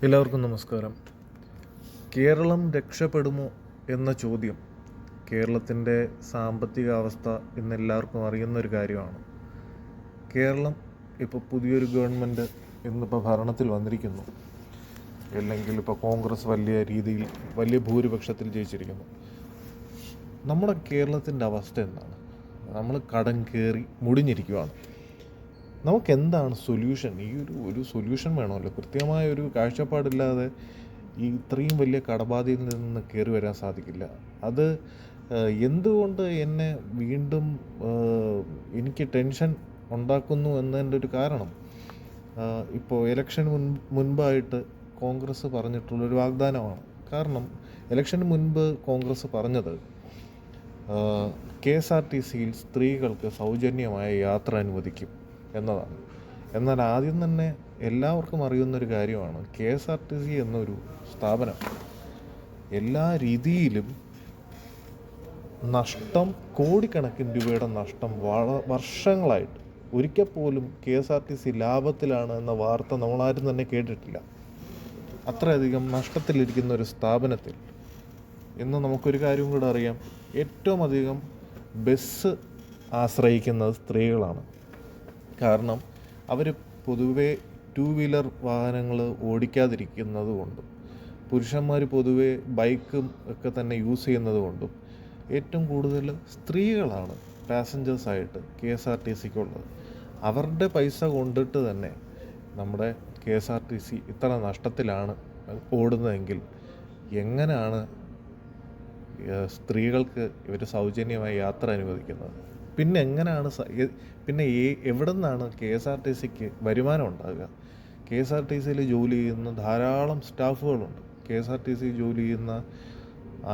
എല്ലാവർക്കും നമസ്കാരം. കേരളം രക്ഷപ്പെടുമോ എന്ന ചോദ്യം കേരളത്തിൻ്റെ സാമ്പത്തിക അവസ്ഥ ഇന്നെല്ലാവർക്കും അറിയുന്നൊരു കാര്യമാണ്. കേരളം ഇപ്പോൾ പുതിയൊരു ഗവൺമെൻറ് ഇന്നിപ്പോൾ ഭരണത്തിൽ വന്നിരിക്കുന്നു, അല്ലെങ്കിൽ ഇപ്പോൾ കോൺഗ്രസ് വലിയ രീതിയിൽ വലിയ ഭൂരിപക്ഷത്തിൽ ജയിച്ചിരിക്കുന്നു. നമ്മുടെ കേരളത്തിൻ്റെ അവസ്ഥ എന്താണ്? നമ്മൾ കടം കയറി മുടിഞ്ഞിരിക്കുകയാണ്. നമുക്കെന്താണ് സൊല്യൂഷൻ? ഒരു സൊല്യൂഷൻ വേണമല്ലോ. കൃത്യമായ ഒരു കാഴ്ചപ്പാടില്ലാതെ ഈ ഇത്രയും വലിയ കടബാധയിൽ നിന്ന് കയറി വരാൻ സാധിക്കില്ല. അത് എന്തുകൊണ്ട് എന്നെ വീണ്ടും എനിക്ക് ടെൻഷൻ ഉണ്ടാക്കുന്നു എന്നതിൻ്റെ ഒരു കാരണം, ഇപ്പോൾ ഇലക്ഷന് മുൻപായിട്ട് കോൺഗ്രസ് പറഞ്ഞിട്ടുള്ളൊരു വാഗ്ദാനമാണ്. കാരണം ഇലക്ഷന് മുൻപ് കോൺഗ്രസ് പറഞ്ഞത് KSRTCയിൽ സ്ത്രീകൾക്ക് സൗജന്യമായ യാത്ര അനുവദിക്കും എന്നതാണ്. എന്നാൽ ആദ്യം തന്നെ എല്ലാവർക്കും അറിയുന്നൊരു കാര്യമാണ്, KSRTC എന്നൊരു സ്ഥാപനം എല്ലാ രീതിയിലും നഷ്ടം, കോടിക്കണക്കിന് രൂപയുടെ നഷ്ടം വർഷങ്ങളായിട്ട് ഒരിക്കൽ പോലും KSRTC ലാഭത്തിലാണ് എന്ന വാർത്ത നമ്മളാരും തന്നെ കേട്ടിട്ടില്ല. അത്രയധികം നഷ്ടത്തിലിരിക്കുന്ന ഒരു സ്ഥാപനത്തിൽ ഇന്ന് നമുക്കൊരു കാര്യം കൂടെ അറിയാം, ഏറ്റവും അധികം ബസ് ആശ്രയിക്കുന്നത് സ്ത്രീകളാണ്. കാരണം അവർ പൊതുവേ 2 വീലർ വാഹനങ്ങൾ ഓടിക്കാതിരിക്കുന്നത് കൊണ്ടും പുരുഷന്മാർ പൊതുവേ ബൈക്കും ഒക്കെ തന്നെ യൂസ് ചെയ്യുന്നത് കൊണ്ടും ഏറ്റവും കൂടുതൽ സ്ത്രീകളാണ് പാസഞ്ചേഴ്സായിട്ട് KSRTCക്കുള്ളത്. അവരുടെ പൈസ കൊണ്ടിട്ട് തന്നെ നമ്മുടെ KSRTC ഇത്ര നഷ്ടത്തിലാണ് ഓടുന്നതെങ്കിൽ എങ്ങനെയാണ് സ്ത്രീകൾക്ക് ഇവർ സൗജന്യമായി യാത്ര അനുവദിക്കുന്നത്? പിന്നെ എങ്ങനെയാണ് എവിടെ നിന്നാണ് KSRTCക്ക് വരുമാനം ഉണ്ടാകുക? KSRTCയിൽ ജോലി ചെയ്യുന്ന ധാരാളം സ്റ്റാഫുകളുണ്ട്. KSRTC ജോലി ചെയ്യുന്ന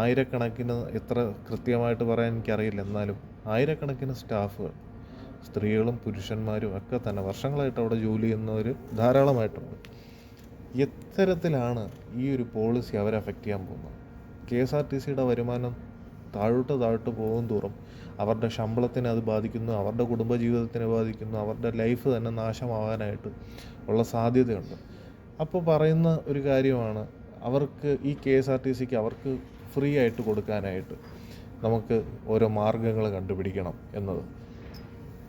ആയിരക്കണക്കിന്, എത്ര കൃത്യമായിട്ട് പറയാൻ എനിക്കറിയില്ല, എന്നാലും ആയിരക്കണക്കിന് സ്റ്റാഫുകൾ, സ്ത്രീകളും പുരുഷന്മാരും ഒക്കെ തന്നെ വർഷങ്ങളായിട്ട് അവിടെ ജോലി ചെയ്യുന്നവർ ധാരാളമായിട്ടുണ്ട്. എത്തരത്തിലാണ് ഈ ഒരു പോളിസി അവരെ അഫക്റ്റ് ചെയ്യാൻ പോകുന്നത്? KSRTCയുടെ വരുമാനം താഴോട്ട് പോകും തോറും അവരുടെ ശമ്പളത്തിനെ അത് ബാധിക്കുന്നു, അവരുടെ കുടുംബജീവിതത്തിനെ ബാധിക്കുന്നു, അവരുടെ ലൈഫ് തന്നെ നാശമാകാനായിട്ട് ഉള്ള സാധ്യതയുണ്ട്. അപ്പോൾ പറയുന്ന ഒരു കാര്യമാണ്, അവർക്ക് ഈ KSRTCക്ക് അവർക്ക് ഫ്രീ ആയിട്ട് കൊടുക്കാനായിട്ട് നമുക്ക് ഓരോ മാർഗ്ഗങ്ങൾ കണ്ടുപിടിക്കണം എന്നത്.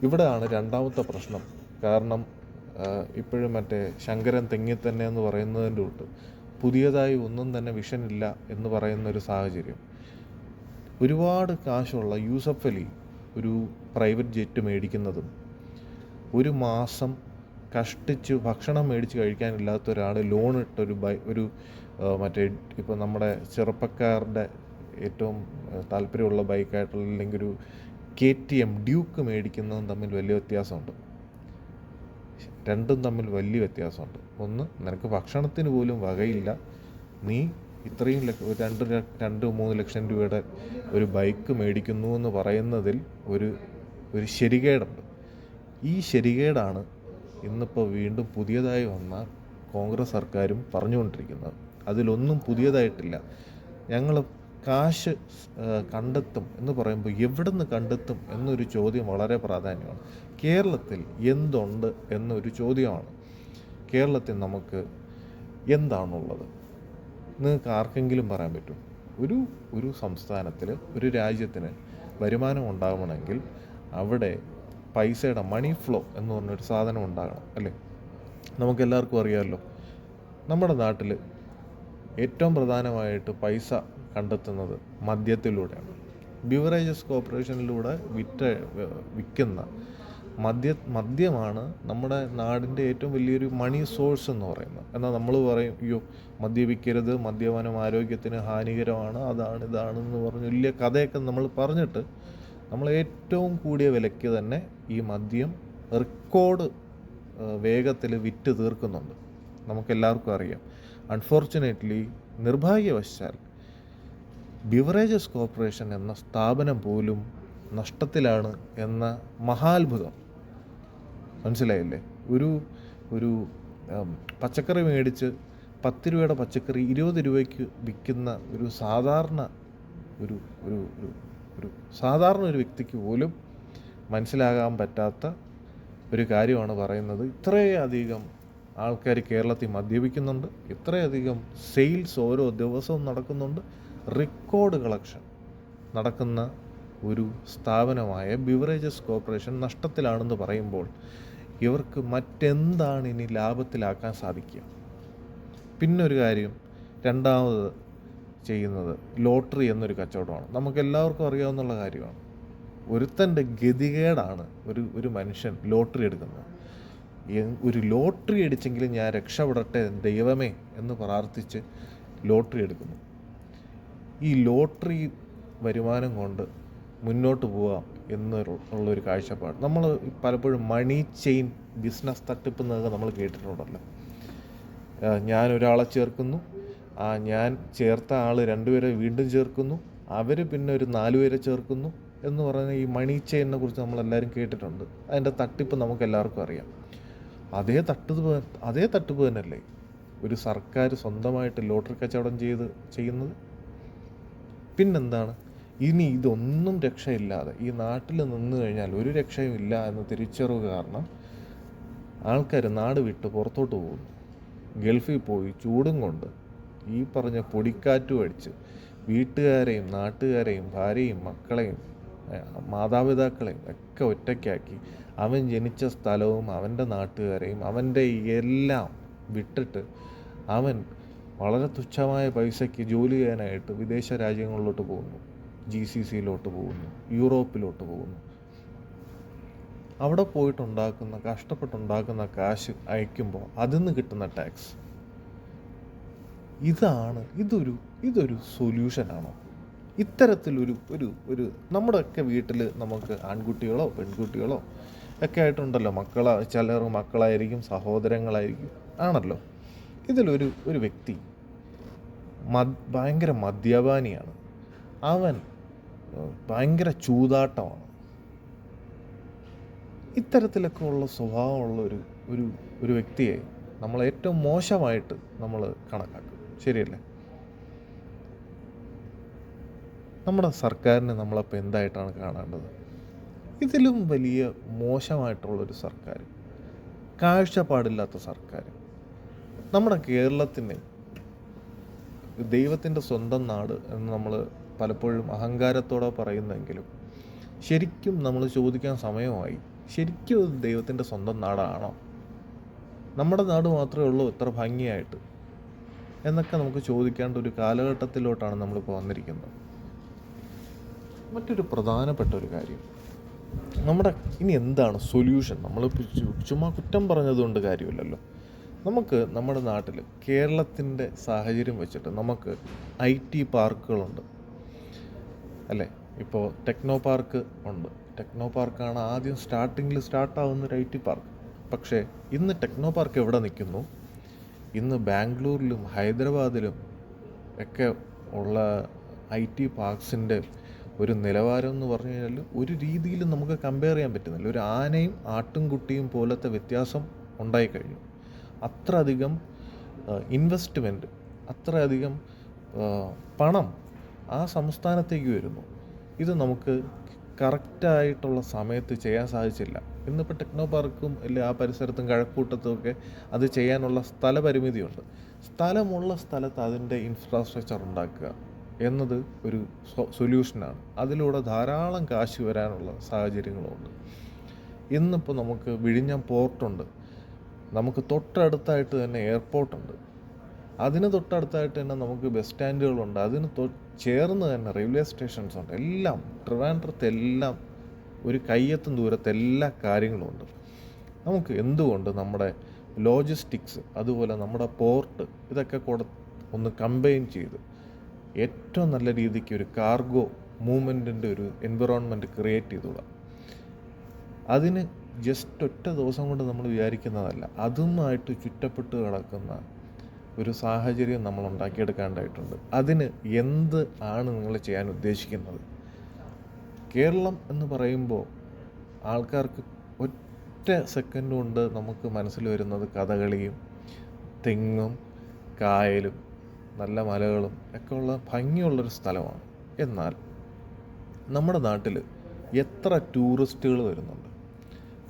ഇവിടെയാണ് രണ്ടാമത്തെ പ്രശ്നം. കാരണം ഇപ്പോഴും ശങ്കരൻ തെങ്ങി തന്നെ എന്ന് പറയുന്നതിൻ്റെ തൊട്ട് പുതിയതായി ഒന്നും തന്നെ വിഷൻ ഇല്ല എന്ന് പറയുന്നൊരു സാഹചര്യം. ഒരുപാട് കാശുള്ള യൂസഫ് അലി ഒരു പ്രൈവറ്റ് ജെറ്റ് മേടിക്കുന്നതും, ഒരു മാസം കഷ്ടിച്ച് ഭക്ഷണം മേടിച്ച് കഴിക്കാനില്ലാത്ത ഒരാൾ ലോണിട്ടൊരു ഇപ്പോൾ നമ്മുടെ ചെറുപ്പക്കാരുടെ ഏറ്റവും താല്പര്യമുള്ള ബൈക്കായിട്ടുള്ള അല്ലെങ്കിൽ ഒരു KTM ഡ്യൂക്ക് മേടിക്കുന്നതും തമ്മിൽ വലിയ വ്യത്യാസമുണ്ട്. രണ്ടും തമ്മിൽ വലിയ വ്യത്യാസമുണ്ട്. ഒന്ന്, നിനക്ക് ഭക്ഷണത്തിന് പോലും വകയില്ല, നീ ഇത്രയും 2-3 ലക്ഷം രൂപയുടെ ഒരു ബൈക്ക് മേടിക്കുന്നു എന്ന് പറയുന്നതിൽ ഒരു ശരികേടുണ്ട്. ഈ ശരികേടാണ് ഇന്നിപ്പോൾ വീണ്ടും പുതിയതായി വന്ന കോൺഗ്രസ് സർക്കാരും പറഞ്ഞുകൊണ്ടിരിക്കുന്നത്. അതിലൊന്നും പുതിയതായിട്ടില്ല. ഞങ്ങൾ കാശ് കണ്ടെത്തും എന്ന് പറയുമ്പോൾ എവിടെ നിന്ന് കണ്ടെത്തും എന്നൊരു ചോദ്യം വളരെ പ്രാധാന്യമാണ്. കേരളത്തിൽ എന്തുണ്ട് എന്നൊരു ചോദ്യമാണ്. കേരളത്തിൽ നമുക്ക് എന്താണുള്ളത്? നിങ്ങൾക്ക് ആർക്കെങ്കിലും പറയാൻ പറ്റും? ഒരു സംസ്ഥാനത്തിൽ, ഒരു രാജ്യത്തിന് വരുമാനം ഉണ്ടാകണമെങ്കിൽ അവിടെ പൈസയുടെ മണി ഫ്ലോ എന്ന് പറഞ്ഞൊരു സാധനം ഉണ്ടാകണം, അല്ലേ? നമുക്കെല്ലാവർക്കും അറിയാമല്ലോ. നമ്മുടെ നാട്ടിൽ ഏറ്റവും പ്രധാനമായിട്ട് പൈസ കണ്ടെത്തുന്നത് മദ്യത്തിലൂടെയാണ്. ബിവറേജസ് കോർപ്പറേഷനിലൂടെ വിൽക്കുന്ന മദ്യമാണ് നമ്മുടെ നാടിൻ്റെ ഏറ്റവും വലിയൊരു മണി സോഴ്സ് എന്ന് പറയുന്നത്. എന്നാൽ നമ്മൾ പറയും, അയ്യോ മദ്യപിക്കരുത്, മദ്യപാനം ആരോഗ്യത്തിന് ഹാനികരമാണ്, അതാണ് ഇതാണെന്ന് പറഞ്ഞ് വലിയ കഥയൊക്കെ നമ്മൾ പറഞ്ഞിട്ട് നമ്മൾ ഏറ്റവും കൂടിയ വിലയ്ക്ക് തന്നെ ഈ മദ്യം റെക്കോർഡ് വേഗത്തിൽ വിറ്റ് തീർക്കുന്നുണ്ട്. നമുക്കെല്ലാവർക്കും അറിയാം. അൺഫോർച്ചുനേറ്റ്ലി, നിർഭാഗ്യവശാൽ ബിവറേജസ് കോർപ്പറേഷൻ എന്ന സ്ഥാപനം പോലും നഷ്ടത്തിലാണ് എന്ന മഹാത്ഭുതം. മനസ്സിലായില്ലേ? ഒരു പച്ചക്കറി മേടിച്ച് 10 രൂപയുടെ പച്ചക്കറി 20 രൂപയ്ക്ക് വിൽക്കുന്ന ഒരു സാധാരണ ഒരു വ്യക്തിക്ക് പോലും മനസ്സിലാകാൻ പറ്റാത്ത ഒരു കാര്യമാണ് പറയുന്നത്. ഇത്രയധികം ആൾക്കാർ കേരളത്തിൽ മദ്യപിക്കുന്നുണ്ട്, ഇത്രയധികം സെയിൽസ് ഓരോ ദിവസവും നടക്കുന്നുണ്ട്, റെക്കോർഡ് കളക്ഷൻ നടക്കുന്ന ഒരു സ്ഥാപനമായ ബിവറേജസ് കോർപ്പറേഷൻ നഷ്ടത്തിലാണെന്ന് പറയുമ്പോൾ ഇവർക്ക് മറ്റെന്താണ് ഇനി ലാഭത്തിലാക്കാൻ സാധിക്കുക? പിന്നൊരു കാര്യം, രണ്ടാമത് ചെയ്യുന്നത് ലോട്ടറി എന്നൊരു കച്ചവടമാണ്. നമുക്കെല്ലാവർക്കും അറിയാവുന്ന കാര്യമാണ്. ഒരുത്തൻ്റെ ഗതികേടാണ് ഒരു മനുഷ്യൻ ലോട്ടറി എടുക്കുന്നത്. ഒരു ലോട്ടറി അടിച്ചെങ്കിലും ഞാൻ രക്ഷപ്പെടട്ടെ ദൈവമേ എന്ന് പ്രാർത്ഥിച്ച് ലോട്ടറി എടുക്കുന്നു. ഈ ലോട്ടറി വരുമാനം കൊണ്ട് മുന്നോട്ട് പോകാം എന്നുള്ളൊരു കാഴ്ചപ്പാട്. നമ്മൾ പലപ്പോഴും മണി ചെയിൻ ബിസിനസ് തട്ടിപ്പ് എന്നൊക്കെ നമ്മൾ കേട്ടിട്ടുണ്ടല്ലോ. ഞാൻ ഒരാളെ ചേർക്കുന്നു, ഞാൻ ചേർത്ത ആൾ 2 പേരെ വീണ്ടും ചേർക്കുന്നു, അവർ പിന്നെ ഒരു 4 പേരെ ചേർക്കുന്നു എന്ന് പറയുന്ന ഈ മണി ചെയിനെ കുറിച്ച് നമ്മളെല്ലാവരും കേട്ടിട്ടുണ്ട്. അതിൻ്റെ തട്ടിപ്പ് നമുക്കെല്ലാവർക്കും അറിയാം. അതേ തട്ടിപ്പ് തന്നെയല്ലേ ഒരു സർക്കാർ സ്വന്തമായിട്ട് ലോട്ടറി കച്ചവടം ചെയ്യുന്നത്? പിന്നെന്താണ്? ഇനി ഇതൊന്നും രക്ഷയില്ലാതെ ഈ നാട്ടിൽ നിന്ന് കഴിഞ്ഞാൽ ഒരു രക്ഷയും ഇല്ല എന്ന് തിരിച്ചറിവ് കാരണം ആൾക്കാർ നാട് വിട്ട് പുറത്തോട്ട് പോകുന്നു. ഗൾഫിൽ പോയി ചൂടും കൊണ്ട് ഈ പറഞ്ഞ പൊടിക്കാറ്റും അടിച്ച് വീട്ടുകാരെയും നാട്ടുകാരെയും ഭാര്യയും മക്കളെയും മാതാപിതാക്കളെയും ഒക്കെ ഒറ്റയ്ക്കാക്കി അവൻ ജനിച്ച സ്ഥലവും അവൻ്റെ നാട്ടുകാരെയും അവൻ്റെ എല്ലാം വിട്ടിട്ട് അവൻ വളരെ തുച്ഛമായ പൈസയ്ക്ക് ജോലി ചെയ്യാനായിട്ട് വിദേശ രാജ്യങ്ങളിലോട്ട് പോകുന്നു, GCCയിലോട്ട് പോകുന്നു, യൂറോപ്പിലോട്ട് പോകുന്നു. അവിടെ കഷ്ടപ്പെട്ടുണ്ടാക്കുന്ന കാശ് അയക്കുമ്പോൾ അതിൽ നിന്ന് കിട്ടുന്ന ടാക്സ്, ഇതൊരു സൊല്യൂഷനാണോ? ഇത്തരത്തിലൊരു ഒരു നമ്മുടെയൊക്കെ വീട്ടിൽ നമുക്ക് ആൺകുട്ടികളോ പെൺകുട്ടികളോ ഒക്കെ ആയിട്ടുണ്ടല്ലോ, ചിലർ മക്കളായിരിക്കും, സഹോദരങ്ങളായിരിക്കും, ആണല്ലോ. ഇതിലൊരു വ്യക്തി ഭയങ്കര മദ്യപാനിയാണ്, അവൻ ഭയങ്കര ചൂതാട്ടമാണ്. ഇത്തരത്തിലൊക്കെ ഉള്ള സ്വഭാവമുള്ള ഒരു വ്യക്തിയെ നമ്മൾ ഏറ്റവും മോശമായിട്ട് നമ്മൾ കണക്കാക്കും. ശരിയല്ലേ? നമ്മുടെ സർക്കാരിനെ നമ്മളപ്പോൾ എന്തായിട്ടാണ് കാണേണ്ടത്? ഇതിലും വലിയ മോശമായിട്ടുള്ളൊരു സർക്കാർ, കാഴ്ചപ്പാടില്ലാത്ത സർക്കാർ. നമ്മുടെ കേരളത്തിന് ദൈവത്തിൻ്റെ സ്വന്തം നാട് എന്ന് നമ്മൾ പലപ്പോഴും അഹങ്കാരത്തോടെ പറയുന്നെങ്കിലും ശരിക്കും നമ്മൾ ചോദിക്കാൻ സമയമായി, ശരിക്കും ഇത് ദൈവത്തിൻ്റെ സ്വന്തം നാടാണോ? നമ്മുടെ നാട് മാത്രമേ ഉള്ളൂ ഇത്ര ഭംഗിയായിട്ട് എന്നൊക്കെ നമുക്ക് ചോദിക്കേണ്ട ഒരു കാലഘട്ടത്തിലോട്ടാണ് നമ്മളിപ്പോൾ വന്നിരിക്കുന്നത്. മറ്റൊരു പ്രധാനപ്പെട്ട ഒരു കാര്യം, ഇനി എന്താണ് സൊല്യൂഷൻ? നമ്മളിപ്പോൾ ചുമ്മാ കുറ്റം പറഞ്ഞതുകൊണ്ട് കാര്യമില്ലല്ലോ. നമുക്ക് നമ്മുടെ നാട്ടിൽ കേരളത്തിൻ്റെ സാഹചര്യം വെച്ചിട്ട് നമുക്ക് IT പാർക്കുകളുണ്ട് അല്ലേ? ഇപ്പോൾ ടെക്നോ പാർക്ക് ഉണ്ട്. ടെക്നോ പാർക്കാണ് ആദ്യം സ്റ്റാർട്ടാവുന്നൊരു IT പാർക്ക്. പക്ഷേ ഇന്ന് ടെക്നോ പാർക്ക് എവിടെ നിൽക്കുന്നു? ഇന്ന് ബാംഗ്ലൂരിലും ഹൈദരാബാദിലും ഒക്കെ ഉള്ള IT പാർക്സിൻ്റെ ഒരു നിലവാരം എന്ന് പറഞ്ഞു കഴിഞ്ഞാൽ ഒരു രീതിയിലും നമുക്ക് കമ്പയർ ചെയ്യാൻ പറ്റുന്നില്ല. ഒരു ആനയും ആട്ടുംകുട്ടിയും പോലത്തെ വ്യത്യാസം ഉണ്ടായിക്കഴിഞ്ഞു. അത്രയധികം ഇൻവെസ്റ്റ്മെൻറ്റ്, അത്രയധികം പണം ആ സംസ്ഥാനത്തേക്ക് വരുന്നു. ഇത് നമുക്ക് കറക്റ്റായിട്ടുള്ള സമയത്ത് ചെയ്യാൻ സാധിച്ചില്ല. ഇന്നിപ്പോൾ ടെക്നോ പാർക്കും ഇല്ല ആ പരിസരത്തും കഴക്കൂട്ടത്തുമൊക്കെ അത് ചെയ്യാനുള്ള സ്ഥലപരിമിതിയുണ്ട്. സ്ഥലമുള്ള സ്ഥലത്ത് അതിൻ്റെ ഇൻഫ്രാസ്ട്രക്ചർ ഉണ്ടാക്കുക എന്നത് ഒരു സൊല്യൂഷനാണ്. അതിലൂടെ ധാരാളം കാശ് വരാനുള്ള സാഹചര്യങ്ങളുമുണ്ട്. ഇന്നിപ്പോൾ നമുക്ക് വിഴിഞ്ഞം പോർട്ടുണ്ട്, നമുക്ക് തൊട്ടടുത്തായിട്ട് തന്നെ എയർപോർട്ടുണ്ട്, അതിന് തൊട്ടടുത്തായിട്ട് തന്നെ നമുക്ക് ബസ് സ്റ്റാൻഡുകളുണ്ട്, അതിന് ചേർന്ന് തന്നെ റെയിൽവേ സ്റ്റേഷൻസ് ഉണ്ട്. എല്ലാം ട്രിവാൻഡ്രത്തെല്ലാം ഒരു കയ്യെത്തും ദൂരത്ത് എല്ലാ കാര്യങ്ങളുമുണ്ട്. നമുക്ക് എന്തുകൊണ്ട് നമ്മുടെ ലോജിസ്റ്റിക്സ് അതുപോലെ നമ്മുടെ പോർട്ട് ഇതൊക്കെ കൂടെ ഒന്ന് കമ്പൈൻ ചെയ്ത് ഏറ്റവും നല്ല രീതിക്ക് ഒരു കാർഗോ മൂവ്മെൻറ്റിൻ്റെ ഒരു എൻവിറോൺമെൻറ്റ് ക്രിയേറ്റ് ചെയ്തുകൂടാ? അതിന് ജസ്റ്റ് ഒറ്റ ദിവസം കൊണ്ട് നമ്മൾ വിചാരിക്കുന്നതല്ല, അതുമായിട്ട് ചുറ്റപ്പെട്ട് കിടക്കുന്ന ഒരു സാഹചര്യം നമ്മൾ ഉണ്ടാക്കിയെടുക്കേണ്ടതായിട്ടുണ്ട്. അതിന് എന്ത് ആണ് നിങ്ങൾ ചെയ്യാൻ ഉദ്ദേശിക്കുന്നത്? കേരളം എന്ന് പറയുമ്പോൾ ആൾക്കാർക്ക് ഒറ്റ സെക്കൻഡ് കൊണ്ട് നമുക്ക് മനസ്സിൽ വരുന്നത് കഥകളിയും തെങ്ങും കായലും നല്ല മലകളും ഒക്കെ ഉള്ള ഭംഗിയുള്ളൊരു സ്ഥലമാണ്. എന്നാൽ നമ്മുടെ നാട്ടിൽ എത്ര ടൂറിസ്റ്റുകൾ വരുന്നുണ്ട്?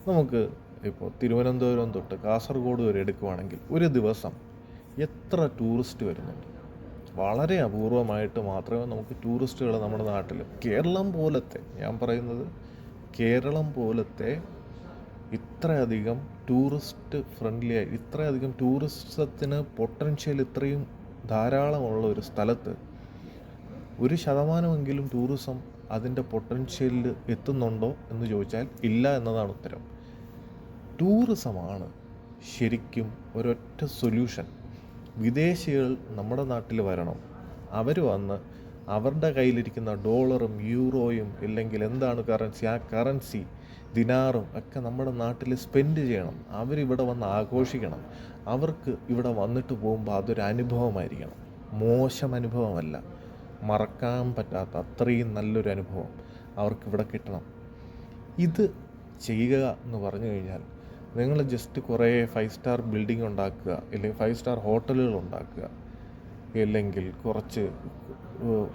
നമുക്ക് ഇപ്പോൾ തിരുവനന്തപുരം തൊട്ട് കാസർഗോഡ് വരെ എടുക്കുവാണെങ്കിൽ ഒരു ദിവസം എത്ര ടൂറിസ്റ്റ് വരുന്നുണ്ട്? വളരെ അപൂർവമായിട്ട് മാത്രമേ നമുക്ക് ടൂറിസ്റ്റുകൾ നമ്മുടെ നാട്ടിൽ, കേരളം പോലത്തെ, ഞാൻ പറയുന്നത് കേരളം പോലത്തെ ഇത്രയധികം ടൂറിസ്റ്റ് ഫ്രണ്ട്ലി ആയി, ഇത്രയധികം ടൂറിസത്തിന് പൊട്ടൻഷ്യൽ ഇത്രയും ധാരാളമുള്ള ഒരു സ്ഥലത്ത് 1% ടൂറിസം അതിൻ്റെ പൊട്ടൻഷ്യലിൽ എത്തുന്നുണ്ടോ എന്ന് ചോദിച്ചാൽ ഇല്ല എന്നതാണ് ഉത്തരം. ടൂറിസമാണ് ശരിക്കും ഒരൊറ്റ സൊല്യൂഷൻ. വിദേശികൾ നമ്മുടെ നാട്ടിൽ വരണം, അവർ വന്ന് അവരുടെ കയ്യിലിരിക്കുന്ന ഡോളറും യൂറോയും ഇല്ലെങ്കിൽ എന്താണ് കറൻസി, ആ കറൻസി ദിനാറും ഒക്കെ നമ്മുടെ നാട്ടിൽ സ്പെൻഡ് ചെയ്യണം. അവരിവിടെ വന്ന് ആഘോഷിക്കണം. അവർക്ക് ഇവിടെ വന്നിട്ട് പോകുമ്പോൾ അതൊരു അനുഭവമായിരിക്കണം, മോശം അനുഭവമല്ല, മറക്കാൻ പറ്റാത്ത അത്രയും നല്ലൊരു അനുഭവം അവർക്കിവിടെ കിട്ടണം. ഇത് ചെയ്യുക എന്ന് പറഞ്ഞു കഴിഞ്ഞാൽ നിങ്ങൾ ജസ്റ്റ് കുറേ 5 സ്റ്റാർ ബിൽഡിംഗ് ഉണ്ടാക്കുക, അല്ലെങ്കിൽ 5 സ്റ്റാർ ഹോട്ടലുകൾ ഉണ്ടാക്കുക, അല്ലെങ്കിൽ കുറച്ച്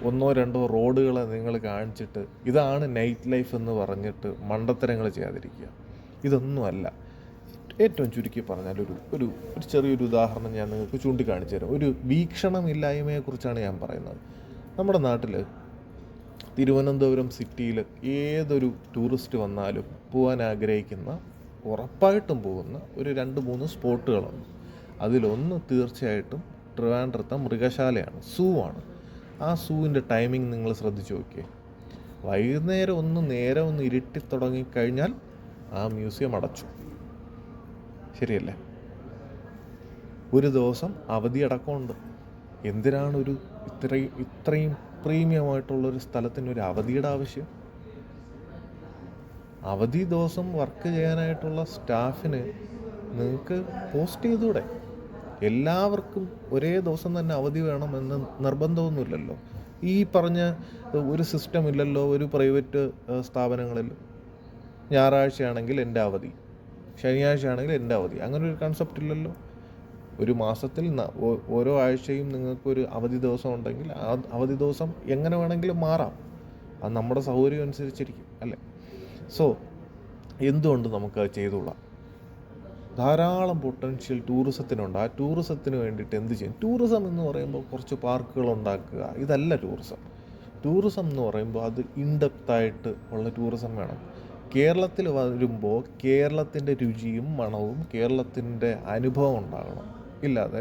1-2 റോഡുകളെ നിങ്ങൾ കാണിച്ചിട്ട് ഇതാണ് നൈറ്റ് ലൈഫ് എന്ന് പറഞ്ഞിട്ട് മണ്ടത്തരങ്ങൾ ചെയ്യാതിരിക്കുക. ഇതൊന്നുമല്ല. ഏറ്റവും ചുരുക്കി പറഞ്ഞാൽ ഒരു ചെറിയൊരു ഉദാഹരണം ഞാൻ നിങ്ങൾക്ക് ചൂണ്ടിക്കാണിച്ചു തരാം. ഒരു വീക്ഷണമില്ലായ്മയെക്കുറിച്ചാണ് ഞാൻ പറയുന്നത്. നമ്മുടെ നാട്ടിൽ തിരുവനന്തപുരം സിറ്റിയിൽ ഏതൊരു ടൂറിസ്റ്റ് വന്നാലും പോകാൻ ആഗ്രഹിക്കുന്ന, ഉറപ്പായിട്ടും പോകുന്ന ഒരു 2-3 സ്പോട്ടുകളുണ്ട്. അതിലൊന്ന് തീർച്ചയായിട്ടും ട്രിവാൻഡ്രത്തെ മൃഗശാലയാണ്, സൂ ആണ്. ആ സൂവിൻ്റെ ടൈമിംഗ് നിങ്ങൾ ശ്രദ്ധിച്ച് നോക്കിയേ. വൈകുന്നേരം നേരെ ഇരുട്ടി തുടങ്ങിക്കഴിഞ്ഞാൽ ആ മ്യൂസിയം അടച്ചു. ശരിയല്ലേ? ഒരു ദിവസം അവധി അടക്കമുണ്ട്. എന്തിനാണ് ഇത്രയും പ്രീമിയമായിട്ടുള്ളൊരു സ്ഥലത്തിന് ഒരു അവധിയുടെ ആവശ്യം? അവധി ദിവസം വർക്ക് ചെയ്യാനായിട്ടുള്ള സ്റ്റാഫിന് നിങ്ങൾക്ക് പോസ്റ്റ് ചെയ്തൂടെ? എല്ലാവർക്കും ഒരേ ദിവസം തന്നെ അവധി വേണമെന്ന് നിർബന്ധമൊന്നുമില്ലല്ലോ. ഈ പറഞ്ഞ ഒരു സിസ്റ്റം ഇല്ലല്ലോ ഒരു പ്രൈവറ്റ് സ്ഥാപനങ്ങളിൽ. ഞായറാഴ്ചയാണെങ്കിൽ എൻ്റെ അവധി, ശനിയാഴ്ചയാണെങ്കിൽ എൻ്റെ അവധി, അങ്ങനെ ഒരു കൺസെപ്റ്റ് ഇല്ലല്ലോ. ഒരു മാസത്തിൽ ഓരോ ആഴ്ചയും നിങ്ങൾക്കൊരു അവധി ദിവസം ഉണ്ടെങ്കിൽ ആ അവധി ദിവസം എങ്ങനെ വേണമെങ്കിലും മാറാം. അത് നമ്മുടെ സൗകര്യം അനുസരിച്ചിരിക്കും, അല്ലേ? സോ എന്തുകൊണ്ട് നമുക്കത് ചെയ്തുകൂടാം? ധാരാളം പൊട്ടൻഷ്യൽ ടൂറിസത്തിനുണ്ട്. ആ ടൂറിസത്തിന് വേണ്ടിയിട്ട് എന്ത് ചെയ്യും? ടൂറിസം എന്ന് പറയുമ്പോൾ കുറച്ച് പാർക്കുകൾ ഉണ്ടാക്കുക, ഇതല്ല ടൂറിസം. ടൂറിസം എന്ന് പറയുമ്പോൾ അത് ഇൻഡെപ്തായിട്ട് ഉള്ള ടൂറിസം വേണം. കേരളത്തിൽ വരുമ്പോൾ കേരളത്തിൻ്റെ രുചിയും മണവും കേരളത്തിൻ്റെ അനുഭവം ഉണ്ടാകണം. ഇല്ലാതെ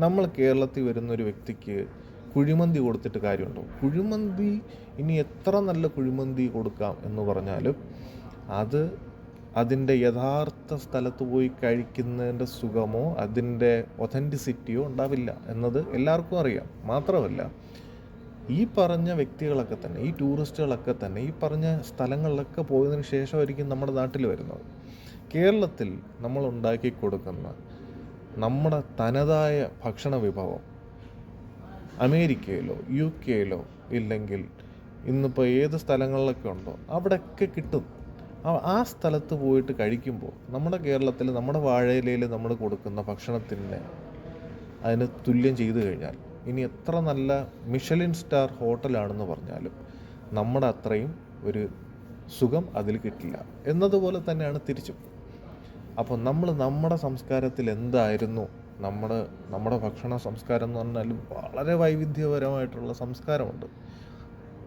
നമ്മൾ കേരളത്തിൽ വരുന്നൊരു വ്യക്തിക്ക് കുഴിമന്തി കൊടുത്തിട്ട് കാര്യമുണ്ടോ? കുഴിമന്തി ഇനി എത്ര നല്ല കുഴിമന്തി കൊടുക്കാം എന്ന് പറഞ്ഞാലും അത് അതിൻ്റെ യഥാർത്ഥ സ്ഥലത്ത് പോയി കഴിക്കുന്നതിൻ്റെ സുഖമോ അതിൻ്റെ ഒതൻറ്റിസിറ്റിയോ ഉണ്ടാവില്ല എന്നത് എല്ലാവർക്കും അറിയാം. മാത്രമല്ല, ഈ പറഞ്ഞ വ്യക്തികളൊക്കെ തന്നെ, ഈ ടൂറിസ്റ്റുകളൊക്കെ തന്നെ ഈ പറഞ്ഞ സ്ഥലങ്ങളിലൊക്കെ പോയതിനു ശേഷമായിരിക്കും നമ്മുടെ നാട്ടിൽ വരുന്നത്. കേരളത്തിൽ നമ്മൾ ഉണ്ടാക്കി കൊടുക്കുന്ന നമ്മുടെ തനതായ ഭക്ഷണ വിഭവം അമേരിക്കയിലോ UK ഇല്ലെങ്കിൽ ഇന്നിപ്പോൾ ഏത് സ്ഥലങ്ങളിലൊക്കെ ഉണ്ടോ അവിടെയൊക്കെ കിട്ടും. ആ സ്ഥലത്ത് പോയിട്ട് കഴിക്കുമ്പോൾ നമ്മുടെ കേരളത്തിൽ നമ്മുടെ വാഴയിലയിൽ നമ്മൾ കൊടുക്കുന്ന ഭക്ഷണത്തിന് അതിന് തുല്യം ചെയ്തു കഴിഞ്ഞാൽ ഇനി എത്ര നല്ല മിഷലിൻ സ്റ്റാർ ഹോട്ടലാണെന്ന് പറഞ്ഞാലും നമ്മുടെ അത്രയും ഒരു സുഖം അതിൽ കിട്ടില്ല എന്നതുപോലെ തന്നെയാണ് തിരിച്ചും. അപ്പോൾ നമ്മുടെ സംസ്കാരത്തിൽ എന്തായിരുന്നു നമ്മുടെ ഭക്ഷണ സംസ്കാരം എന്ന് പറഞ്ഞാൽ വളരെ വൈവിധ്യപരമായിട്ടുള്ള സംസ്കാരമുണ്ട്,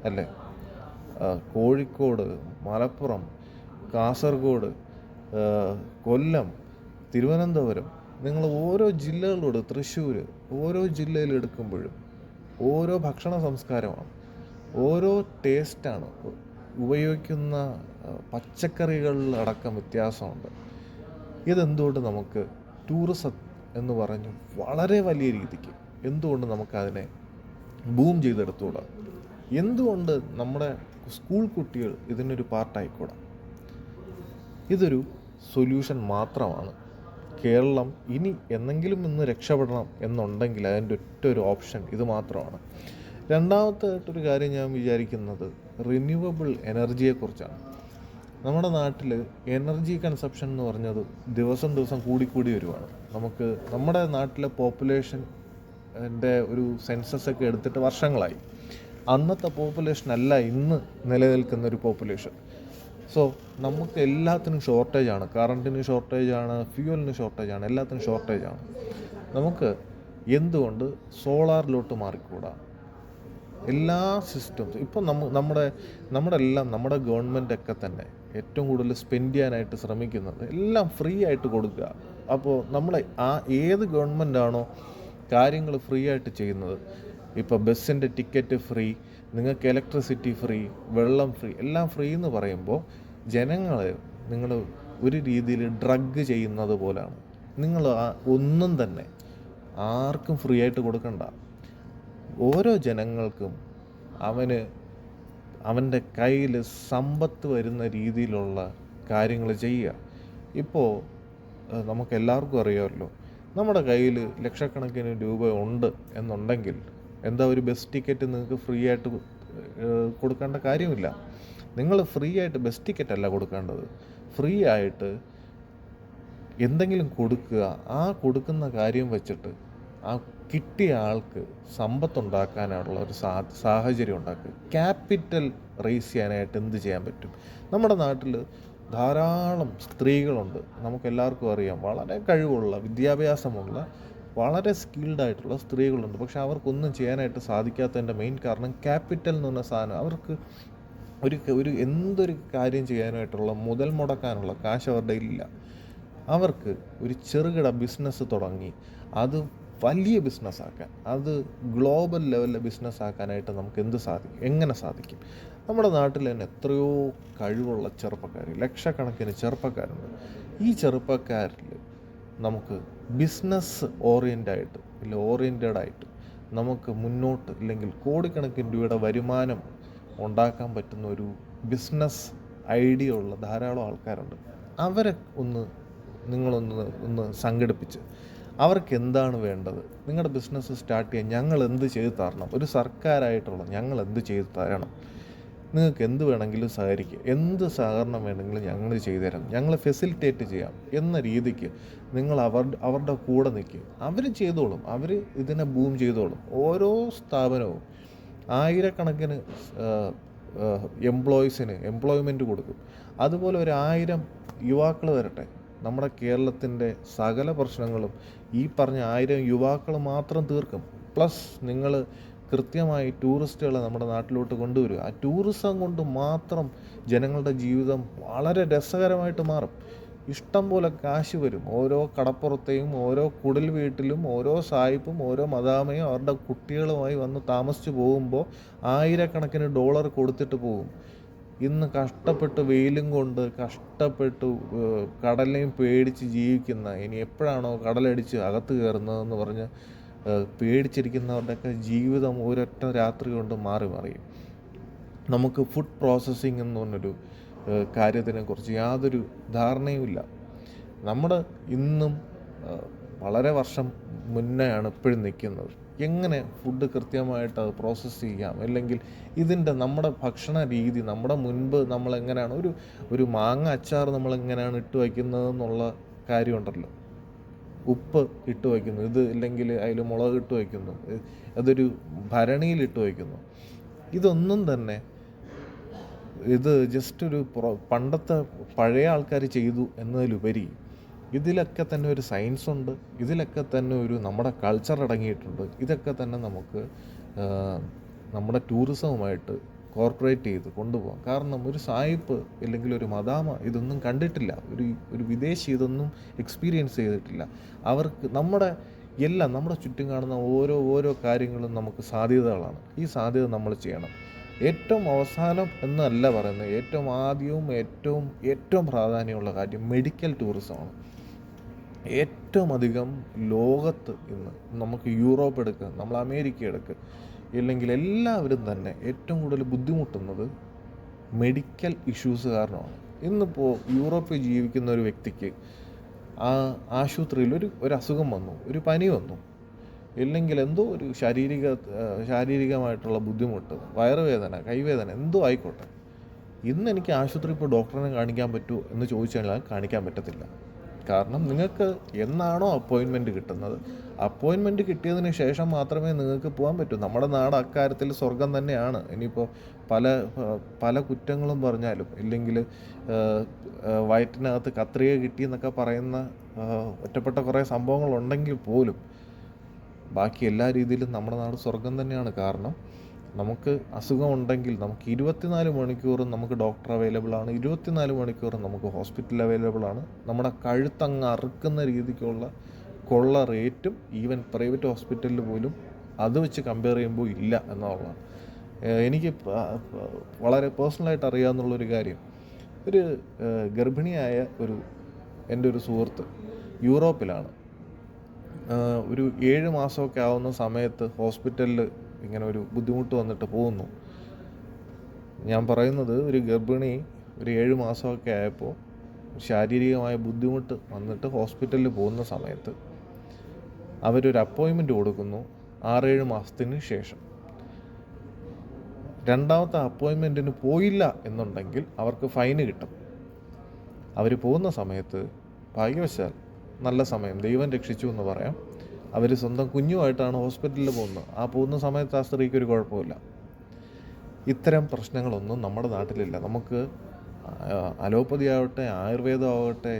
അല്ലേ? കോഴിക്കോട്, മലപ്പുറം, കാസർഗോഡ്, കൊല്ലം, തിരുവനന്തപുരം, നിങ്ങൾ ഓരോ ജില്ലകളോട്, തൃശ്ശൂർ, ഓരോ ജില്ലയിലെടുക്കുമ്പോഴും ഓരോ ഭക്ഷണ സംസ്കാരമാണ്, ഓരോ ടേസ്റ്റാണ്. ഉപയോഗിക്കുന്ന പച്ചക്കറികളിലടക്കം വ്യത്യാസമുണ്ട്. ഇതെന്തുകൊണ്ട് നമുക്ക് ടൂറിസം എന്ന് പറഞ്ഞ് വളരെ വലിയ രീതിക്ക് എന്തുകൊണ്ട് നമുക്കതിനെ ബൂം ചെയ്തെടുത്തുകൂടാ? എന്തുകൊണ്ട് നമ്മുടെ സ്കൂൾ കുട്ടികൾ ഇതിനൊരു പാർട്ടായിക്കൂടാ? ഇതൊരു സൊല്യൂഷൻ മാത്രമാണ്. കേരളം ഇനി എന്നെങ്കിലും ഇന്ന് രക്ഷപ്പെടണം എന്നുണ്ടെങ്കിൽ അതിൻ്റെ ഒരു ഓപ്ഷൻ ഇത് മാത്രമാണ്. രണ്ടാമത്തായിട്ടൊരു കാര്യം ഞാൻ വിചാരിക്കുന്നത് റിന്യൂവബിൾ എനർജിയെക്കുറിച്ചാണ്. നമ്മുടെ നാട്ടിൽ എനർജി കൺസപ്ഷൻ എന്ന് പറഞ്ഞത് ദിവസം കൂടിക്കൂടി വരുവാണ്. നമ്മുടെ നാട്ടിലെ പോപ്പുലേഷൻ്റെ ഒരു സെൻസസ് ഒക്കെ എടുത്തിട്ട് വർഷങ്ങളായി. അന്നത്തെ പോപ്പുലേഷൻ അല്ല ഇന്ന് നിലനിൽക്കുന്ന ഒരു പോപ്പുലേഷൻ. സോ നമുക്ക് എല്ലാത്തിനും ഷോർട്ടേജാണ്. കറണ്ടിന് ഷോർട്ടേജാണ്, ഫ്യൂവലിന് ഷോർട്ടേജാണ്, എല്ലാത്തിനും ഷോർട്ടേജാണ്. നമുക്ക് എന്തുകൊണ്ട് സോളാറിലോട്ട് മാറിക്കൂടാ? എല്ലാ സിസ്റ്റംസും ഇപ്പം നമ്മുടെ ഗവൺമെൻറ്റൊക്കെ തന്നെ ഏറ്റവും കൂടുതൽ സ്പെൻഡ് ചെയ്യാനായിട്ട് ശ്രമിക്കുന്നത് എല്ലാം ഫ്രീ ആയിട്ട് കൊടുക്കുക. അപ്പോൾ ഏത് ഗവൺമെൻറ്റാണോ കാര്യങ്ങൾ ഫ്രീ ആയിട്ട് ചെയ്യുന്നത്, ഇപ്പോൾ ബസ്സിൻ്റെ ടിക്കറ്റ് ഫ്രീ, നിങ്ങൾക്ക് ഇലക്ട്രിസിറ്റി ഫ്രീ, വെള്ളം ഫ്രീ, എല്ലാം ഫ്രീ എന്ന് പറയുമ്പോൾ ജനങ്ങളെ നിങ്ങൾ ഒരു രീതിയിൽ ഡ്രഗ് ചെയ്യുന്നത് പോലെയാണ്. നിങ്ങൾ ഒന്നും തന്നെ ആർക്കും ഫ്രീ ആയിട്ട് കൊടുക്കണ്ട. ഓരോ ജനങ്ങൾക്കും അവൻ്റെ കയ്യിൽ സമ്പത്ത് വരുന്ന രീതിയിലുള്ള കാര്യങ്ങൾ ചെയ്യുക. ഇപ്പോൾ നമുക്കെല്ലാവർക്കും അറിയാമല്ലോ, നമ്മുടെ കയ്യിൽ ലക്ഷക്കണക്കിന് രൂപ ഉണ്ട് എന്നുണ്ടെങ്കിൽ എന്താ ഒരു ബസ് ടിക്കറ്റ് നിങ്ങൾക്ക് ഫ്രീ ആയിട്ട് കൊടുക്കേണ്ട കാര്യമില്ല. നിങ്ങൾ ഫ്രീ ആയിട്ട് ബസ് ടിക്കറ്റ് അല്ല കൊടുക്കേണ്ടത്, ഫ്രീ ആയിട്ട് എന്തെങ്കിലും കൊടുക്കുക. ആ കൊടുക്കുന്ന കാര്യം വെച്ചിട്ട് ആ കിട്ടിയ ആൾക്ക് സമ്പത്തുണ്ടാക്കാനുള്ള ഒരു സാഹചര്യം ഉണ്ടാക്കുക. ക്യാപിറ്റൽ റേസ് ചെയ്യാനായിട്ട് എന്ത് ചെയ്യാൻ പറ്റും? നമ്മുടെ നാട്ടിൽ ധാരാളം സ്ത്രീകളുണ്ട്, നമുക്കെല്ലാവർക്കും അറിയാം. വളരെ കഴിവുള്ള, വിദ്യാഭ്യാസമുള്ള, വളരെ സ്കിൽഡായിട്ടുള്ള സ്ത്രീകളുണ്ട്. പക്ഷെ അവർക്കൊന്നും ചെയ്യാനായിട്ട് സാധിക്കാത്തതിൻ്റെ മെയിൻ കാരണം ക്യാപിറ്റൽ എന്ന് പറഞ്ഞ സാധനം അവർക്ക് എന്തൊരു കാര്യം ചെയ്യാനായിട്ടുള്ള മുതൽ മുടക്കാനുള്ള കാശ് അവരുടെ ഇല്ല. അവർക്ക് ഒരു ചെറുകിട ബിസിനസ് തുടങ്ങി അത് വലിയ ബിസിനസ്സാക്കാൻ, അത് ഗ്ലോബൽ ലെവലിലെ ബിസിനസ്സാക്കാനായിട്ട് നമുക്ക് എങ്ങനെ സാധിക്കും? നമ്മുടെ നാട്ടിൽ തന്നെ എത്രയോ കഴിവുള്ള ചെറുപ്പക്കാർ, ലക്ഷക്കണക്കിന് ചെറുപ്പക്കാരുണ്ട്. ഈ ചെറുപ്പക്കാരിൽ നമുക്ക് ബിസിനസ് ഓറിയൻറ്റഡായിട്ട് നമുക്ക് മുന്നോട്ട്, ഇല്ലെങ്കിൽ കോടിക്കണക്കിന് രൂപയുടെ വരുമാനം ഉണ്ടാക്കാൻ പറ്റുന്ന ഒരു ബിസിനസ് ഐഡിയ ഉള്ള ധാരാളം ആൾക്കാരുണ്ട്. അവരെ നിങ്ങളൊന്ന് സംഘടിപ്പിച്ച് അവർക്ക് എന്താണ് വേണ്ടത്, നിങ്ങളുടെ ബിസിനസ് സ്റ്റാർട്ട് ചെയ്യാൻ ഞങ്ങൾ എന്ത് ചെയ്തു തരണം, ഒരു സർക്കാരായിട്ടുള്ള ഞങ്ങൾ എന്ത് ചെയ്തു തരണം, നിങ്ങൾക്ക് എന്ത് വേണമെങ്കിലും സഹകരിക്കുക, എന്ത് സഹകരണം വേണമെങ്കിലും ഞങ്ങൾ ചെയ്തു തരാം, ഞങ്ങൾ ഫെസിലിറ്റേറ്റ് ചെയ്യാം എന്ന രീതിക്ക് നിങ്ങൾ അവരുടെ കൂടെ നിൽക്കുക. അവർ ചെയ്തോളും, അവർ ഇതിനെ ബൂം ചെയ്തോളും. ഓരോ സ്ഥാപനവും ആയിരക്കണക്കിന് എംപ്ലോയ്മെൻറ്റ് കൊടുക്കും. അതുപോലെ 1000 യുവാക്കൾ വരട്ടെ. നമ്മുടെ കേരളത്തിൻ്റെ സകല പ്രശ്നങ്ങളും ഈ പറഞ്ഞ 1000 യുവാക്കൾ മാത്രം തീർക്കും. പ്ലസ് നിങ്ങൾ കൃത്യമായി ടൂറിസ്റ്റുകളെ നമ്മുടെ നാട്ടിലോട്ട് കൊണ്ടുവരിക. ആ ടൂറിസം കൊണ്ട് മാത്രം ജനങ്ങളുടെ ജീവിതം വളരെ രസകരമായിട്ട് മാറും. ഇഷ്ടം പോലെ കാശ് വരും. ഓരോ കടപ്പുറത്തെയും ഓരോ കുടിൽ വീട്ടിലും ഓരോ സായിപ്പും ഓരോ മദാമയും അവരുടെ കുട്ടികളുമായി വന്ന് താമസിച്ച് പോകുമ്പോൾ ആയിരക്കണക്കിന് ഡോളർ കൊടുത്തിട്ട് പോകും. ഇന്ന് കഷ്ടപ്പെട്ട് വെയിലും കൊണ്ട് കഷ്ടപ്പെട്ട് കടലിനെയും പേടിച്ച് ജീവിക്കുന്ന, ഇനി എപ്പോഴാണോ കടലടിച്ച് അകത്ത് കയറുന്നതെന്ന് പറഞ്ഞ് പേടിച്ചിരിക്കുന്നവരുടെയൊക്കെ ജീവിതം ഒരൊറ്റ രാത്രി കൊണ്ട് മറിയും. നമുക്ക് ഫുഡ് പ്രോസസ്സിംഗ് എന്ന് പറഞ്ഞൊരു കാര്യത്തിനെക്കുറിച്ച് യാതൊരു ധാരണയുമില്ല. നമ്മുടെ ഇന്നും വളരെ വർഷം മുന്നെയാണ് ഇപ്പോഴും നിൽക്കുന്നത്. എങ്ങനെ ഫുഡ് കൃത്യമായിട്ട് അത് പ്രോസസ്സ് ചെയ്യാം, അല്ലെങ്കിൽ നമ്മുടെ ഭക്ഷണ രീതി, നമ്മുടെ മുൻപ് നമ്മളെങ്ങനെയാണ് ഒരു മാങ്ങ അച്ചാർ നമ്മളെങ്ങനെയാണ് ഇട്ട് വയ്ക്കുന്നതെന്നുള്ള കാര്യമുണ്ടല്ലോ. ഉപ്പ് ഇട്ട് വയ്ക്കുന്നു, ഇല്ലെങ്കിൽ അതിൽ മുളക് ഇട്ട് വയ്ക്കുന്നു, അതൊരു ഭരണിയിൽ ഇട്ട് വയ്ക്കുന്നു. ഇതൊന്നും തന്നെ ഇത് ജസ്റ്റ് പണ്ടത്തെ പഴയ ആൾക്കാർ ചെയ്തു എന്നതിലുപരി ഇതിലൊക്കെ തന്നെ ഒരു സയൻസ് ഉണ്ട്, ഇതിലൊക്കെ തന്നെ നമ്മുടെ കൾച്ചർ അടങ്ങിയിട്ടുണ്ട്. ഇതൊക്കെ തന്നെ നമുക്ക് നമ്മുടെ ടൂറിസവുമായിട്ട് കോർപ്പറേറ്റ് ചെയ്ത് കൊണ്ടുപോകാം. കാരണം ഒരു സായിപ്പ് അല്ലെങ്കിൽ ഒരു മദാമ ഇതൊന്നും കണ്ടിട്ടില്ല, ഒരു വിദേശി ഇതൊന്നും എക്സ്പീരിയൻസ് ചെയ്തിട്ടില്ല. അവർക്ക് നമ്മുടെ ചുറ്റും കാണുന്ന ഓരോ കാര്യങ്ങളും നമുക്ക് സാധ്യതകളാണ്. ഈ സാധ്യത നമ്മൾ ചെയ്യണം. ഏറ്റവും അവസാനം എന്നല്ല പറയുന്നത്, ഏറ്റവും ആദ്യവും ഏറ്റവും പ്രാധാന്യമുള്ള കാര്യം മെഡിക്കൽ ടൂറിസമാണ്. ഏറ്റവും അധികം ലോകത്ത് ഇന്ന് നമുക്ക് യൂറോപ്പ് എടുക്കുക, നമ്മൾ അമേരിക്ക എടുക്കുക, ഇല്ലെങ്കിൽ എല്ലാവരും തന്നെ ഏറ്റവും കൂടുതൽ ബുദ്ധിമുട്ടുന്നത് മെഡിക്കൽ ഇഷ്യൂസ് കാരണമാണ്. ഇന്നിപ്പോൾ യൂറോപ്പിൽ ജീവിക്കുന്ന ഒരു വ്യക്തിക്ക് ആ ആശുപത്രിയിൽ ഒരു അസുഖം വന്നു, ഒരു പനി വന്നു, ഇല്ലെങ്കിൽ എന്തോ ഒരു ശാരീരികമായിട്ടുള്ള ബുദ്ധിമുട്ട്, വയറുവേദന, കൈവേദന, എന്തോ ആയിക്കോട്ടെ, ഇന്ന് എനിക്ക് ആശുപത്രിയിൽ ഇപ്പോൾ ഡോക്ടറിനെ കാണിക്കാൻ പറ്റുമോ എന്ന് ചോദിച്ചാൽ കാണിക്കാൻ പറ്റത്തില്ല. കാരണം നിങ്ങൾക്ക് എന്നാണോ അപ്പോയിൻമെൻറ്റ് കിട്ടുന്നത്, അപ്പോയിൻമെൻറ്റ് കിട്ടിയതിന് ശേഷം മാത്രമേ നിങ്ങൾക്ക് പോകാൻ പറ്റൂ. നമ്മുടെ നാട് അക്കാര്യത്തിൽ സ്വർഗം തന്നെയാണ്. ഇനിയിപ്പോൾ പല പല കുറ്റങ്ങളും പറഞ്ഞാലും, ഇല്ലെങ്കിൽ വയറ്റിനകത്ത് കത്രിക കിട്ടിയെന്നൊക്കെ പറയുന്ന ഒറ്റപ്പെട്ട കുറേ സംഭവങ്ങളുണ്ടെങ്കിൽ പോലും ബാക്കി എല്ലാ രീതിയിലും നമ്മുടെ നാട് സ്വർഗം തന്നെയാണ്. കാരണം നമുക്ക് അസുഖമുണ്ടെങ്കിൽ നമുക്ക് 24 മണിക്കൂറും നമുക്ക് ഡോക്ടർ അവൈലബിൾ ആണ്, 24 മണിക്കൂറും നമുക്ക് ഹോസ്പിറ്റൽ അവൈലബിൾ ആണ്. നമ്മുടെ കഴുത്തങ്ങ് അറുക്കുന്ന രീതിക്കുള്ള കൊള്ള റേറ്റും ഈവൻ പ്രൈവറ്റ് ഹോസ്പിറ്റലിൽ പോലും അത് വെച്ച് കമ്പയർ ചെയ്യുമ്പോൾ ഇല്ല എന്നുള്ളതാണ്. എനിക്ക് വളരെ പേഴ്സണലായിട്ട് അറിയാവുന്നുള്ളൊരു കാര്യം, ഒരു ഗർഭിണിയായ എൻ്റെ ഒരു സുഹൃത്ത് യൂറോപ്പിലാണ്. ഒരു 7 മാസമൊക്കെ ആവുന്ന സമയത്ത് ഹോസ്പിറ്റലിൽ ഇങ്ങനെ ഒരു ബുദ്ധിമുട്ട് വന്നിട്ട് പോകുന്നു. ഞാൻ പറയുന്നത്, ഒരു ഗർഭിണി ഒരു 7 മാസമൊക്കെ ആയപ്പോൾ ശാരീരികമായ ബുദ്ധിമുട്ട് വന്നിട്ട് ഹോസ്പിറ്റലിൽ പോകുന്ന സമയത്ത് അവരൊരു അപ്പോയിൻമെൻറ്റ് കൊടുക്കുന്നു 6-7 മാസത്തിന് ശേഷം. രണ്ടാമത്തെ അപ്പോയിൻമെൻറ്റിന് പോയില്ല എന്നുണ്ടെങ്കിൽ അവർക്ക് ഫൈന് കിട്ടും. അവർ പോകുന്ന സമയത്ത് ഭാഗ്യവശാൽ നല്ല സമയം, ദൈവം രക്ഷിച്ചു എന്ന് പറയാം, അവർ സ്വന്തം കുഞ്ഞുമായിട്ടാണ് ഹോസ്പിറ്റലിൽ പോകുന്നത്. ആ പോകുന്ന സമയത്ത് ആ സ്ത്രീക്ക് ഒരു കുഴപ്പമില്ല. ഇത്തരം പ്രശ്നങ്ങളൊന്നും നമ്മുടെ നാട്ടിലില്ല. നമുക്ക് അലോപ്പതി ആവട്ടെ, ആയുർവേദമാവട്ടെ,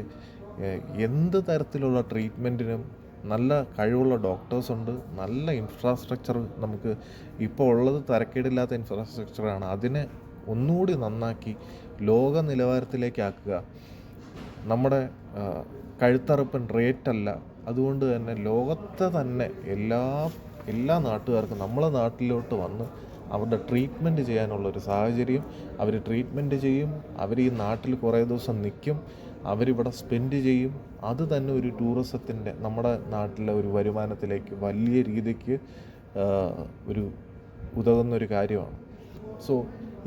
എന്ത് തരത്തിലുള്ള ട്രീറ്റ്മെൻറ്റിനും നല്ല കഴിവുള്ള ഡോക്ടേഴ്സുണ്ട്, നല്ല ഇൻഫ്രാസ്ട്രക്ചർ. നമുക്ക് ഇപ്പോൾ ഉള്ളത് തരക്കേടില്ലാത്ത ഇൻഫ്രാസ്ട്രക്ചറാണ്. അതിനെ ഒന്നുകൂടി നന്നാക്കി ലോക നിലവാരത്തിലേക്കാക്കുക. നമ്മുടെ കഴുത്തറുപ്പൻ റേറ്റല്ല. അതുകൊണ്ട് തന്നെ ലോകത്തെ തന്നെ എല്ലാ നാട്ടുകാർക്കും നമ്മളെ നാട്ടിലോട്ട് വന്ന് അവരുടെ ട്രീറ്റ്മെൻറ്റ് ചെയ്യാനുള്ളൊരു സാഹചര്യം, അവർ ട്രീറ്റ്മെൻറ്റ് ചെയ്യും, അവർ ഈ നാട്ടിൽ കുറേ ദിവസം നിൽക്കും, അവരിവിടെ സ്പെൻഡ് ചെയ്യും. അത് തന്നെ ഒരു ടൂറിസത്തിൻ്റെ, നമ്മുടെ നാട്ടിലെ ഒരു വരുമാനത്തിലേക്ക് വലിയ രീതിക്ക് ഒരു ഉതകുന്നൊരു കാര്യമാണ്. സോ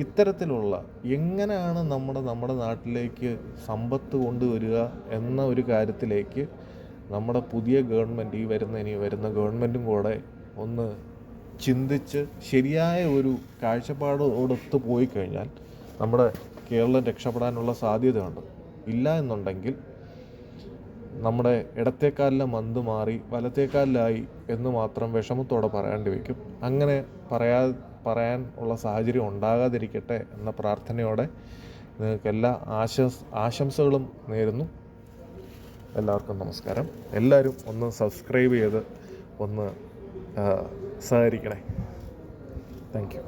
ഇത്തരത്തിലുള്ള എങ്ങനെയാണ് നമ്മുടെ നാട്ടിലേക്ക് സമ്പത്ത് കൊണ്ടുവരിക എന്ന ഒരു കാര്യത്തിലേക്ക് നമ്മുടെ പുതിയ ഗവൺമെൻറ്, ഇനി വരുന്ന ഗവൺമെൻറ്റും കൂടെ ഒന്ന് ചിന്തിച്ച് ശരിയായ ഒരു കാഴ്ചപ്പാടോടൊത്ത് പോയി കഴിഞ്ഞാൽ നമ്മുടെ കേരളം രക്ഷപ്പെടാനുള്ള സാധ്യതയുണ്ട്. ഇല്ല എന്നുണ്ടെങ്കിൽ നമ്മുടെ ഇടത്തേക്കാലിലെ മന്ത് മാറി വലത്തേക്കാലിലായി എന്ന് മാത്രം വിഷമത്തോടെ പറയേണ്ടി വയ്ക്കും. അങ്ങനെ പറയാൻ ഉള്ള സാഹചര്യം ഉണ്ടാകാതിരിക്കട്ടെ എന്ന പ്രാർത്ഥനയോടെ നിങ്ങൾക്ക് എല്ലാ ആശംസകളും നേരുന്നു. എല്ലാവർക്കും നമസ്കാരം. എല്ലാവരും ഒന്ന് സബ്സ്ക്രൈബ് ചെയ്ത് ഒന്ന് സഹകരിക്കണേ. Thank you.